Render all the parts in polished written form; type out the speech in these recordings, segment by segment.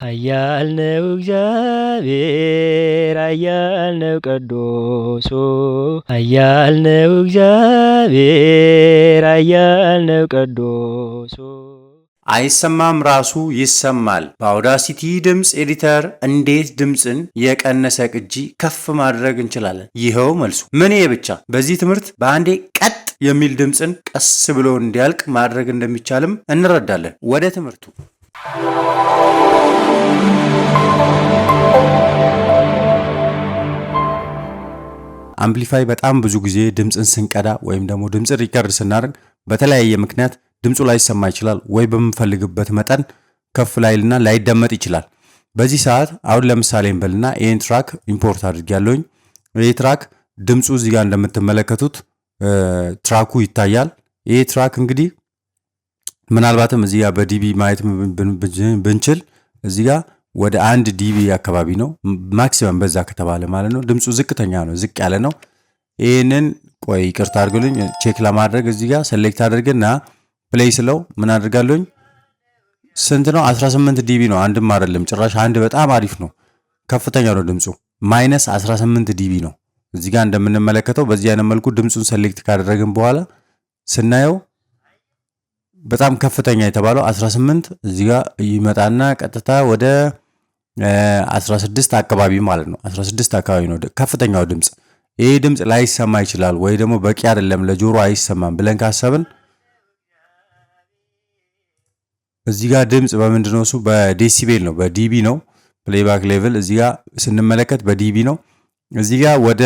ኃያል ነው እግዚአብሔር ኃያል ነው ቅዱሱ ኃያል ነው እግዚአብሔር ኃያል ነው ቅዱሱ። አይሰማም ራሱ ይሰማል። በአውዳሲቲ ድምፅ ኤዲተር እንዴት ድምፅን የቀነሰ ቅጂ ከፍ ማድረግ እንችላለን? ይኸው መልሱ። ምን ይሄ ብቻ! በዚህ ትምህርት በአንዴ ቀጥ የሚል ድምፅን ቀስ ብሎ እንዲያልቅ ማድረግ እንደሚቻልም እንረዳለን። ወደ ትምህርቱ አምፕሊፋይ በጣም ብዙ ጊዜ ድምፅን ስንቀዳ ወይም ደግሞ ድምፅን ሪከርድ ስናደርግ በተለያየ ምክንያት ድምፁ ላይሰማ ይችላል፣ ወይ በምንፈልግበት መጠን ከፍ ላይልና ላይደመጥ ይችላል። በዚህ ሰዓት አሁን ለምሳሌ እንበልና ይህን ትራክ ኢምፖርት አድርጌያለሁኝ። ይህ ትራክ ድምፁ እዚህ ጋር እንደምትመለከቱት ትራኩ ይታያል። ይህ ትራክ እንግዲህ ምናልባትም እዚህ ጋር በዲቢ ማየት ብንችል እዚህ ጋር ወደ 1 ዲቢ አካባቢ ነው ማክሲመም በዛ ከተባለ ማለት ነው። ድምፁ ዝቅተኛ ነው፣ ዝቅ ያለ ነው። ይህንን ቆይ ይቅርታ አድርጉልኝ ቼክ ለማድረግ እዚህ ጋር ሴሌክት አድርግና ፕሌይ ስለው ምን አድርጋለሁኝ? ስንት ነው? 18 ዲቢ ነው። አንድም አይደለም ጭራሽ አንድ በጣም አሪፍ ነው። ከፍተኛ ነው ድምፁ ማይነስ 18 ዲቢ ነው። እዚህ ጋር እንደምንመለከተው በዚህ አይነት መልኩ ድምፁን ሴሌክት ካደረግን በኋላ ስናየው በጣም ከፍተኛ የተባለው 18 እዚህ ጋር ይመጣና ቀጥታ ወደ 16 አካባቢ ማለት ነው። 16 አካባቢ ነው ከፍተኛው ድምፅ። ይሄ ድምፅ ላይሰማ ይችላል ወይ ደግሞ በቂ አይደለም ለጆሮ አይሰማም ብለን ካሰብን እዚህ ጋር ድምፅ በምንድነው? እሱ በዴሲቤል ነው፣ በዲቢ ነው። ፕሌይባክ ሌቭል እዚህ ጋር ስንመለከት በዲቢ ነው። እዚህ ጋር ወደ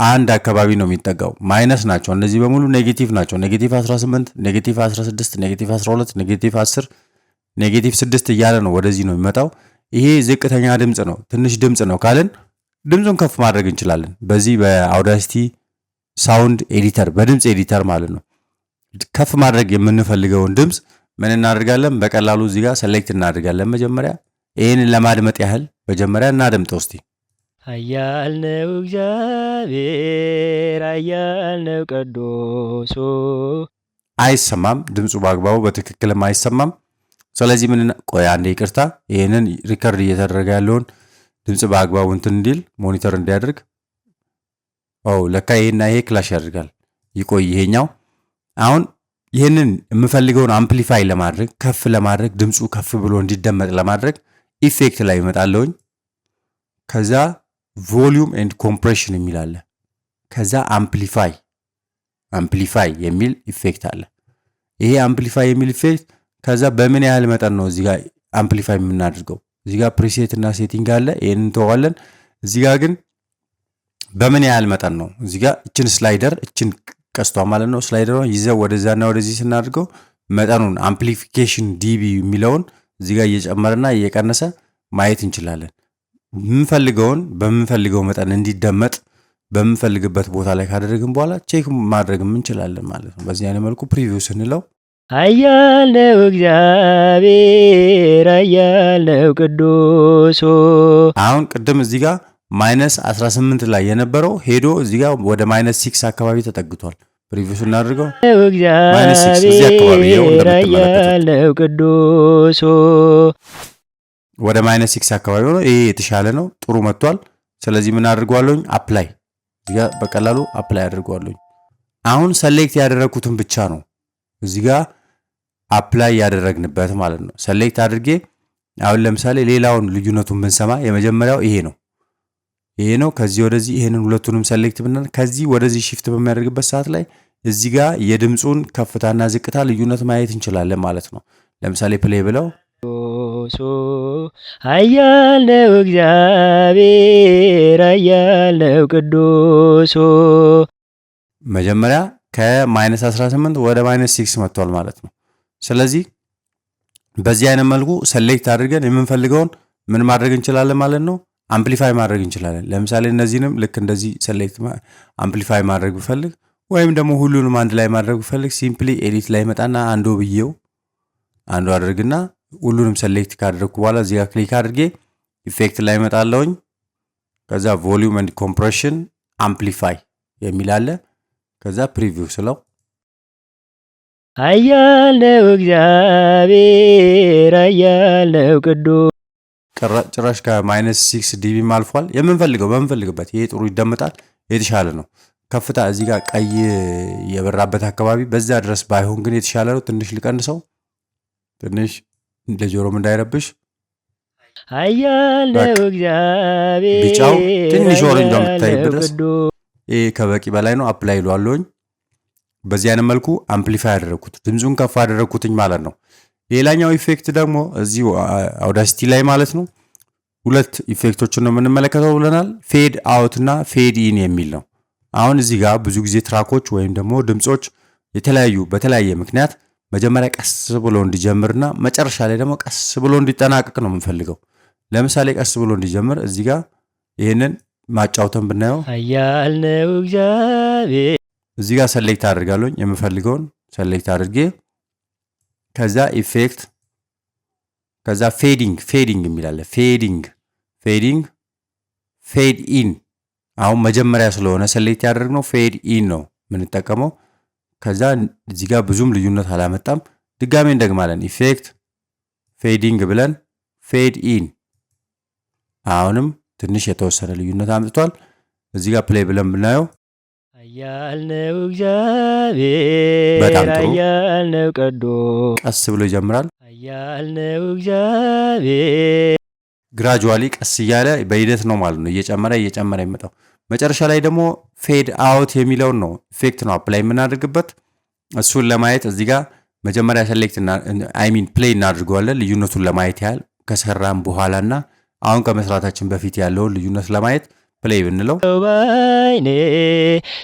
1 አካባቢ ነው የሚጠጋው። ማይነስ ናቸው እነዚህ በሙሉ ኔጌቲቭ ናቸው። ኔጌቲቭ 18፣ ኔጌቲቭ 16፣ ኔጌቲቭ 12፣ ኔጌቲቭ 10፣ ኔጌቲቭ 6 እያለ ነው ወደዚህ ነው የሚመጣው። ይሄ ዝቅተኛ ድምፅ ነው፣ ትንሽ ድምፅ ነው ካልን ድምፁን ከፍ ማድረግ እንችላለን። በዚህ በአውዳሲቲ ሳውንድ ኤዲተር በድምፅ ኤዲተር ማለት ነው። ከፍ ማድረግ የምንፈልገውን ድምፅ ምን እናደርጋለን? በቀላሉ እዚህ ጋር ሴሌክት እናደርጋለን። መጀመሪያ ይህንን ለማድመጥ ያህል መጀመሪያ እናድምጠው እስቲ። ኃያል ነው እግዚአብሔር ኃያል ነው ቅዱሱ። አይሰማም፣ ድምፁ በአግባቡ በትክክልም አይሰማም። ስለዚህ ምን ቆይ አንዴ ይቅርታ፣ ይህንን ሪከርድ እየተደረገ ያለውን ድምፅ በአግባቡ እንትን እንዲል ሞኒተር እንዲያደርግ ለካ ይሄና ይሄ ክላሽ ያደርጋል። ይቆይ ይሄኛው አሁን ይህንን የምፈልገውን አምፕሊፋይ ለማድረግ ከፍ ለማድረግ ድምፁ ከፍ ብሎ እንዲደመጥ ለማድረግ ኢፌክት ላይ ይመጣለሁኝ። ከዛ ቮሊዩም ኤንድ ኮምፕሬሽን የሚል አለ። ከዛ አምፕሊፋይ የሚል ኢፌክት አለ። ይሄ አምፕሊፋይ የሚል ኢፌክት ከዛ በምን ያህል መጠን ነው እዚህ ጋር አምፕሊፋይ የምናደርገው? እዚህ ጋር ፕሪሴት እና ሴቲንግ አለ። ይሄንን እንተዋለን። እዚህ ጋር ግን በምን ያህል መጠን ነው? እዚህ ጋር እችን ስላይደር እችን ቀስቷ ማለት ነው ስላይደሯን ይዘው ወደዛና ወደዚህ ስናድርገው መጠኑን አምፕሊፊኬሽን ዲቢ የሚለውን እዚህ ጋር እየጨመረና እየቀነሰ ማየት እንችላለን። በምንፈልገው መጠን እንዲደመጥ በምንፈልግበት ቦታ ላይ ካደረግን በኋላ ቼክ ማድረግም እንችላለን ማለት ነው። በዚህ አይነት መልኩ ፕሪቪው ስንለው ኃያል ነው እግዚአብሔር ኃያል ነው ቅዱሱ። አሁን ቅድም እዚህ ጋር ማይነስ 18 ላይ የነበረው ሄዶ እዚህ ጋር ወደ ማይነስ 6 አካባቢ ተጠግቷል። ፕሪቪው ስናደርገው ማይነስ 6 እዚህ አካባቢ ነው እንደምትመለከቱት ቅዱሱ ወደ ማይነስ 6 አካባቢ ነው። ይሄ የተሻለ ነው፣ ጥሩ መጥቷል። ስለዚህ ምን አድርጓለሁኝ? አፕላይ እዚህ ጋር በቀላሉ አፕላይ አድርጓለሁኝ። አሁን ሰሌክት ያደረኩትን ብቻ ነው እዚህ ጋር አፕላይ ያደረግንበት ማለት ነው። ሰሌክት አድርጌ አሁን ለምሳሌ ሌላውን ልዩነቱን ብንሰማ የመጀመሪያው ይሄ ነው። ከዚህ ወደዚህ ይሄንን ሁለቱንም ሰሌክት ብናደርግ ከዚህ ወደዚህ ሺፍት በሚያደርግበት ሰዓት ላይ እዚህ ጋር የድምፁን ከፍታና ዝቅታ ልዩነት ማየት እንችላለን ማለት ነው። ለምሳሌ ፕሌይ ብለው ኃያል ነው እግዚአብሔር ኃያል ነው ቅዱሱ። መጀመሪያ ከማይነስ 18 ወደ ማይነስ 6 መጥቷል ማለት ነው። ስለዚህ በዚህ አይነት መልኩ ሰሌክት አድርገን የምንፈልገውን ምን ማድረግ እንችላለን ማለት ነው፣ አምፕሊፋይ ማድረግ እንችላለን። ለምሳሌ እነዚህንም ልክ እንደዚህ ሰሌክት አምፕሊፋይ ማድረግ ብፈልግ ወይም ደግሞ ሁሉንም አንድ ላይ ማድረግ ብፈልግ ሲምፕሊ ኤዲት ላይ መጣና አንዱ አድርግና ሁሉንም ሰሌክት ካደረግኩ በኋላ እዚህ ጋር ክሊክ አድርጌ ኢፌክት ላይ መጣለውኝ። ከዛ ቮሊዩም ኤንድ ኮምፕሬሽን አምፕሊፋይ የሚል አለ። ከዛ ፕሪቪው ስለው ኃያል ነው እግዚአብሔር ኃያል ነው ቅዱስ ጭራሽ ከ-6 ዲቢም አልፏል። በምንፈልግበት ይሄ ጥሩ ይደመጣል፣ የተሻለ ነው። ከፍታ እዚህ ጋር ቀይ የበራበት አካባቢ በዛ ድረስ ባይሆን ግን የተሻለ ነው። ትንሽ ልቀንሰው፣ ትንሽ ለጆሮም እንዳይረብሽ። ኃያል ነው እግዚአብሔር ቢጫው ትንሽ ኦሬንጅ እንደምታዩት ድረስ ይሄ ከበቂ በላይ ነው። አፕላይ ይሏለኝ። በዚህ አይነት መልኩ አምፕሊፋይ አደረኩት፣ ድምጹን ከፍ አደረኩትኝ ማለት ነው። ሌላኛው ኢፌክት ደግሞ እዚሁ አውዳሲቲ ላይ ማለት ነው ሁለት ኢፌክቶችን ነው የምንመለከተው ብለናል። ፌድ አውት እና ፌድ ኢን የሚል ነው። አሁን እዚህ ጋር ብዙ ጊዜ ትራኮች ወይም ደግሞ ድምጾች በተለያየ ምክንያት መጀመሪያ ቀስ ብሎ እንዲጀምርና መጨረሻ ላይ ደግሞ ቀስ ብሎ እንዲጠናቀቅ ነው የምንፈልገው። ለምሳሌ ቀስ ብሎ እንዲጀምር እዚህ ጋር ይሄንን ማጫውተን ብናየው ኃያል ነው እግዚአብሔር እዚህ ጋር ሰሌክት አድርጋለሁ የምፈልገውን ሰሌክት አድርጌ ከዛ ኢፌክት ከዛ ፌዲንግ የሚላለ ፌድ ኢን። አሁን መጀመሪያ ስለሆነ ሰሌክት ያደርግነው ፌድ ኢን ነው የምንጠቀመው። ከዛ እዚህ ጋር ብዙም ልዩነት አላመጣም። ድጋሜ እንደግማለን። ኢፌክት ፌዲንግ ብለን ፌድ ኢን። አሁንም ትንሽ የተወሰነ ልዩነት አምጥቷል። እዚህ ጋር ፕሌይ ብለን ብናየው ኃያል ነው እግዚአብሔር በጣም ጥሩ። ኃያል ነው ቅዱስ ቀስ ብሎ ይጀምራል። ኃያል ነው እግዚአብሔር ግራጁዋሊ ቀስ እያለ በሂደት ነው ማለት ነው እየጨመረ ይመጣው። መጨረሻ ላይ ደግሞ ፌድ አውት የሚለውን ነው ኢፌክት ነው አፕላይ የምናደርግበት። እሱን ለማየት እዚህ ጋር መጀመሪያ ሰሌክት ፕሌይ እናድርገዋለን ልዩነቱን ለማየት ያህል ከሰራም በኋላና አሁን ከመስራታችን በፊት ያለውን ልዩነት ለማየት ፕሌይ ብንለው ባይኔ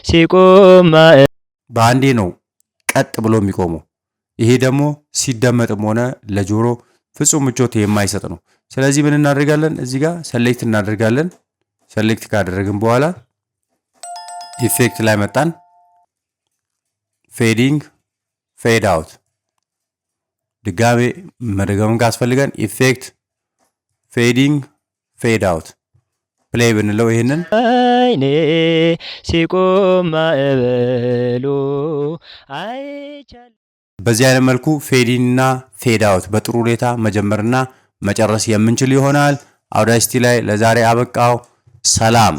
ሲቆም በአንዴ ነው ቀጥ ብሎ የሚቆመው። ይሄ ደግሞ ሲደመጥም ሆነ ለጆሮ ፍጹም ምቾት የማይሰጥ ነው። ስለዚህ ምን እናደርጋለን? እዚህ ጋር ሰሌክት እናደርጋለን። ሰሌክት ካደረግን በኋላ ኢፌክት ላይ መጣን። ፌዲንግ ፌድ አውት ድጋሜ መደገም ካስፈልገን ኢፌክት ፌዲንግ ፌድ አውት ፕሌይ ብንለው ይሄንን አይኔ ሲቆም ማዕበሉ አይቻል። በዚህ አይነት መልኩ ፌዲን እና ፌድ አውት በጥሩ ሁኔታ መጀመርና መጨረስ የምንችል ይሆናል። አውዳሲቲ ላይ ለዛሬ አበቃው። ሰላም።